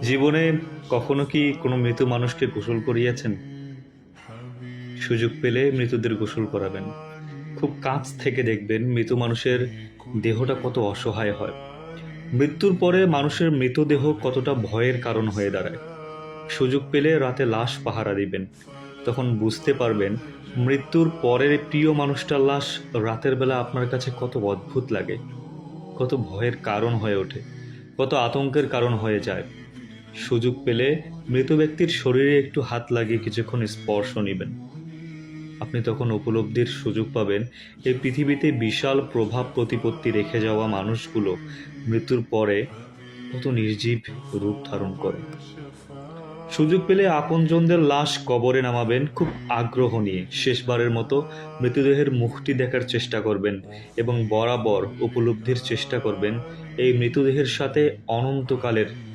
জীবনে কখনো কি কোনো মৃত মানুষকে গোসল করিয়েছেন? সুযোগ পেলে মৃতদের গোসল করাবেন। খুব কাছ থেকে দেখবেন মৃত মানুষের দেহটা কত অসহায় হয়। মৃত্যুর পরে মানুষের মৃতদেহ কতটা ভয়ের কারণ হয়ে দাঁড়ায়। সুযোগ পেলে রাতে লাশ পাহারা দিবেন। তখন বুঝতে পারবেন মৃত্যুর পরের প্রিয় মানুষটার লাশ রাতের বেলা আপনার কাছে কত অদ্ভুত লাগে, কত ভয়ের কারণ হয়ে ওঠে, কত আতঙ্কের কারণ হয়ে যায়। সুযোগ পেলে মৃত ব্যক্তির শরীরে একটু হাত লাগিয়ে কিছুক্ষণ স্পর্শ নিবেন। আপনি তখন উপলব্ধির সুযোগ পাবেন এই পৃথিবীতে বিশাল প্রভাব প্রতিপত্তি রেখে যাওয়া মানুষগুলো মৃত্যুর পরে কত নির্জীব রূপ ধারণ করে। সুযোগ পেলে আপনজনদের লাশ কবরে নামাবেন খুব আগ্রহ নিয়ে। শেষবারের মতো মৃতদেহের মুখটি দেখার চেষ্টা করবেন এবং বরাবর উপলব্ধির চেষ্টা করবেন এই মৃতদেহের সাথে অনন্তকালের